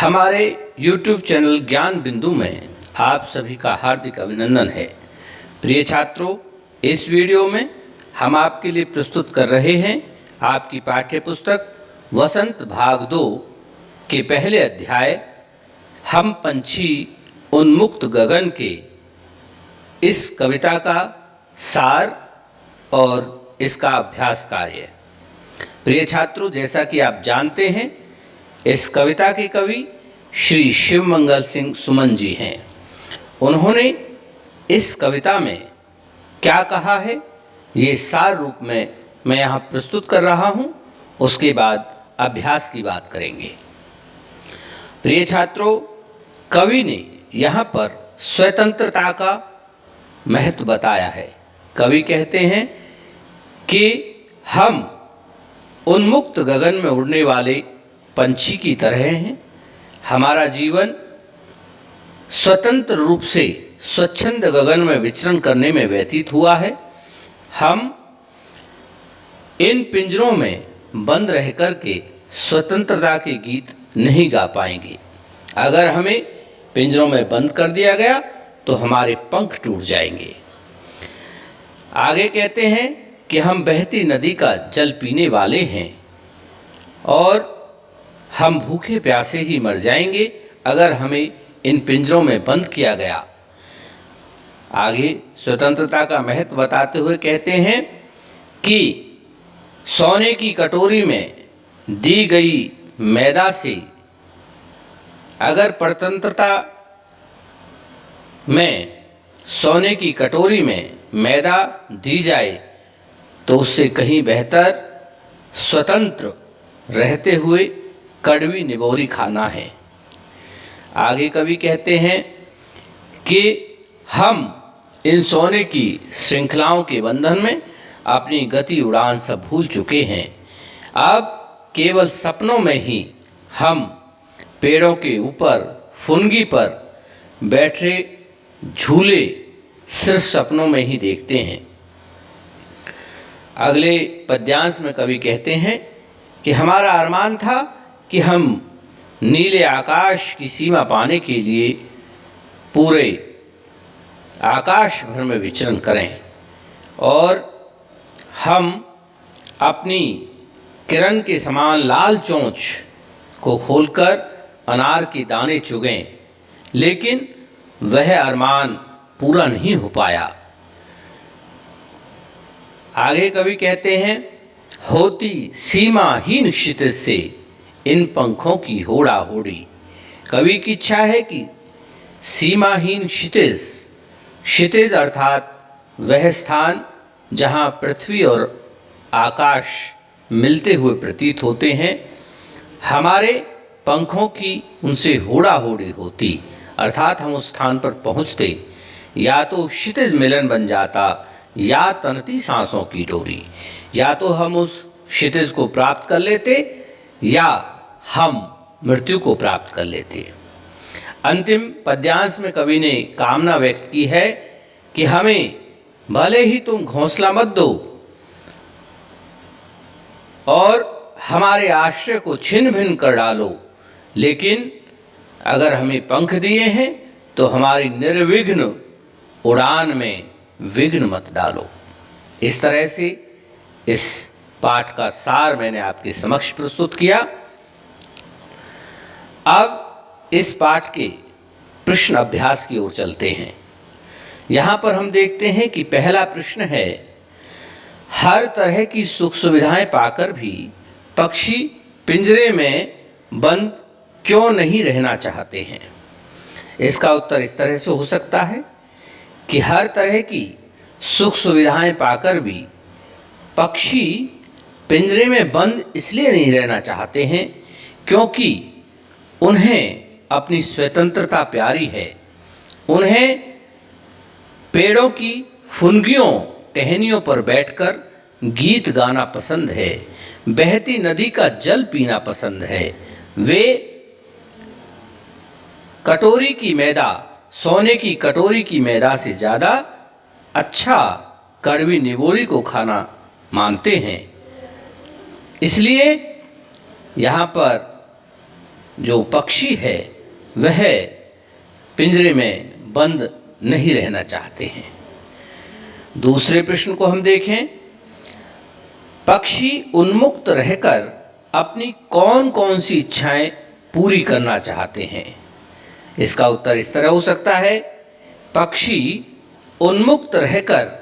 हमारे YouTube channel ज्ञान बिंदु में आप सभी का हार्दिक अभिनंदन है। प्रिय छात्रों, इस वीडियो में हम आपके लिए प्रस्तुत कर रहे हैं आपकी पाठ्य पुस्तक वसंत भाग 2 के पहले अध्याय हम पंछी उन्मुक्त गगन के इस कविता का सार और इसका अभ्यास कार्य। प्रिय छात्रों, जैसा कि आप जानते हैं, इस कविता के कवि श्री शिवमंगल सिंह सुमन जी हैं। उन्होंने इस कविता में क्या कहा है, ये सार रूप में मैं यहाँ प्रस्तुत कर रहा हूँ। उसके बाद अभ्यास की बात करेंगे। प्रिय छात्रों, कवि ने यहाँ पर स्वतंत्रता का महत्व बताया है। कवि कहते हैं कि हम उन्मुक्त गगन में उड़ने वाले पंछी की तरह हैं। हमारा जीवन स्वतंत्र रूप से स्वच्छंद गगन में विचरण करने में व्यतीत हुआ है। हम इन पिंजरों में बंद रह कर के स्वतंत्रता के गीत नहीं गा पाएंगे। अगर हमें पिंजरों में बंद कर दिया गया तो हमारे पंख टूट जाएंगे। आगे कहते हैं कि हम बहती नदी का जल पीने वाले हैं और हम भूखे प्यासे ही मर जाएंगे अगर हमें इन पिंजरों में बंद किया गया। आगे स्वतंत्रता का महत्व बताते हुए कहते हैं कि सोने की कटोरी में दी गई मैदा से अगर परतंत्रता में सोने की कटोरी में मैदा दी जाए तो उससे कहीं बेहतर स्वतंत्र रहते हुए कड़वी निबोरी खाना है। आगे कवि कहते हैं कि हम इन सोने की श्रृंखलाओं के बंधन में अपनी गति उड़ान सब भूल चुके हैं। अब केवल सपनों में ही हम पेड़ों के ऊपर फुनगी पर बैठे झूले सिर्फ सपनों में ही देखते हैं। अगले पद्यांश में कवि कहते हैं कि हमारा अरमान था कि हम नीले आकाश की सीमा पाने के लिए पूरे आकाश भर में विचरण करें और हम अपनी किरण के समान लाल चोंच को खोलकर अनार के दाने चुगें, लेकिन वह अरमान पूरा नहीं हो पाया। आगे कवि कहते हैं, होती सीमाहीन क्षितिज से इन पंखों की होड़ा होड़ी। कवि की इच्छा है कि सीमाहीन क्षितिज, क्षितिज अर्थात वह स्थान जहाँ पृथ्वी और आकाश मिलते हुए प्रतीत होते हैं, हमारे पंखों की उनसे होड़ा होड़ी होती, अर्थात हम उस स्थान पर पहुँचते या तो क्षितिज मिलन बन जाता या तनती सांसों की डोरी। या तो हम उस क्षितिज को प्राप्त कर लेते या हम मृत्यु को प्राप्त कर लेते। अंतिम पद्यांश में कवि ने कामना व्यक्त की है कि हमें भले ही तुम घोंसला मत दो और हमारे आश्रय को छिन्न भिन्न कर डालो, लेकिन अगर हमें पंख दिए हैं तो हमारी निर्विघ्न उड़ान में विघ्न मत डालो। इस तरह से इस पाठ का सार मैंने आपके समक्ष प्रस्तुत किया। अब इस पाठ के प्रश्न अभ्यास की ओर चलते हैं। यहाँ पर हम देखते हैं कि पहला प्रश्न है, हर तरह की सुख सुविधाएं पाकर भी पक्षी पिंजरे में बंद क्यों नहीं रहना चाहते हैं। इसका उत्तर इस तरह से हो सकता है कि हर तरह की सुख सुविधाएं पाकर भी पक्षी पिंजरे में बंद इसलिए नहीं रहना चाहते हैं क्योंकि उन्हें अपनी स्वतंत्रता प्यारी है। उन्हें पेड़ों की फुनगियों टहनियों पर बैठकर गीत गाना पसंद है, बहती नदी का जल पीना पसंद है। वे कटोरी की मैदा, सोने की कटोरी की मैदा से ज़्यादा अच्छा कड़वी निबोरी को खाना मानते हैं। इसलिए यहाँ पर जो पक्षी है वह पिंजरे में बंद नहीं रहना चाहते हैं। दूसरे प्रश्न को हम देखें, पक्षी उन्मुक्त रहकर अपनी कौन कौन सी इच्छाएं पूरी करना चाहते हैं? इसका उत्तर इस तरह हो सकता है, पक्षी उन्मुक्त रहकर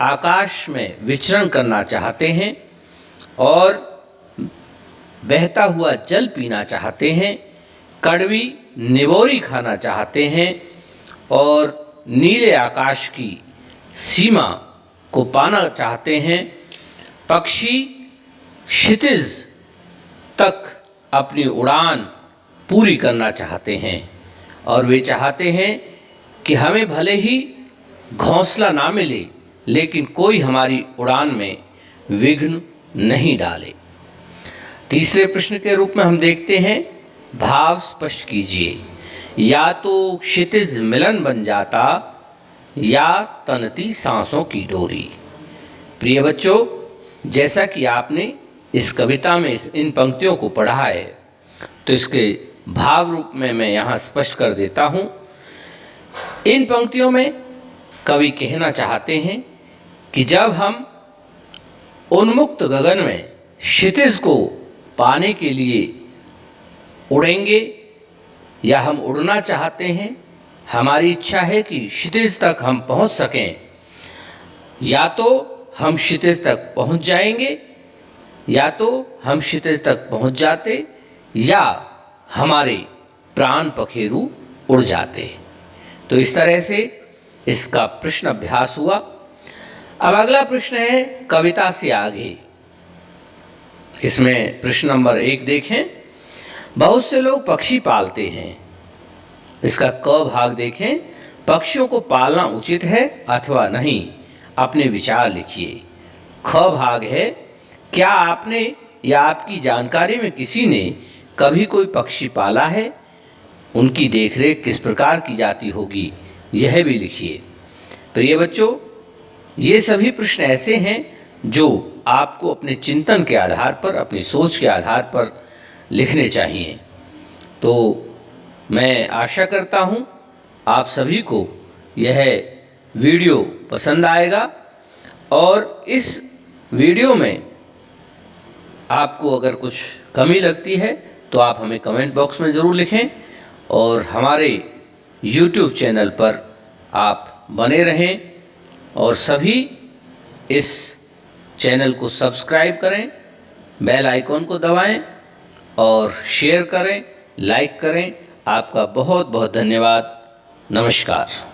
आकाश में विचरण करना चाहते हैं और बहता हुआ जल पीना चाहते हैं, कड़वी निवोरी खाना चाहते हैं और नीले आकाश की सीमा को पाना चाहते हैं। पक्षी क्षितिज तक अपनी उड़ान पूरी करना चाहते हैं और वे चाहते हैं कि हमें भले ही घोंसला ना मिले, लेकिन कोई हमारी उड़ान में विघ्न नहीं डाले। तीसरे प्रश्न के रूप में हम देखते हैं, भाव स्पष्ट कीजिए। या तो क्षितिज मिलन बन जाता या तनती सांसों की डोरी। प्रिय बच्चों, जैसा कि आपने इस कविता में इन पंक्तियों को पढ़ा है, तो इसके भाव रूप में मैं यहाँ स्पष्ट कर देता हूँ। इन पंक्तियों में कवि कहना चाहते हैं कि जब हम उन्मुक्त गगन में क्षितिज को पाने के लिए उड़ेंगे या हम उड़ना चाहते हैं, हमारी इच्छा है कि क्षितिज तक हम पहुंच सकें, या तो हम क्षितिज तक पहुंच जाएंगे, या तो हम क्षितिज तक पहुंच जाते, या हमारे प्राण पखेरु उड़ जाते। तो इस तरह से इसका प्रश्न अभ्यास हुआ। अब अगला प्रश्न है कविता से आगे। इसमें प्रश्न नंबर 1 देखें, बहुत से लोग पक्षी पालते हैं। इसका क भाग देखें, पक्षियों को पालना उचित है अथवा नहीं, अपने विचार लिखिए। ख भाग है, क्या आपने या आपकी जानकारी में किसी ने कभी कोई पक्षी पाला है? उनकी देखरेख किस प्रकार की जाती होगी, यह भी लिखिए। प्रिय बच्चों, ये सभी प्रश्न ऐसे हैं जो आपको अपने चिंतन के आधार पर, अपनी सोच के आधार पर लिखने चाहिए। तो मैं आशा करता हूँ आप सभी को यह वीडियो पसंद आएगा, और इस वीडियो में आपको अगर कुछ कमी लगती है तो आप हमें कमेंट बॉक्स में ज़रूर लिखें, और हमारे YouTube चैनल पर आप बने रहें और सभी इस चैनल को सब्सक्राइब करें, बेल आइकॉन को दबाएं और शेयर करें, लाइक करें। आपका बहुत बहुत धन्यवाद। नमस्कार।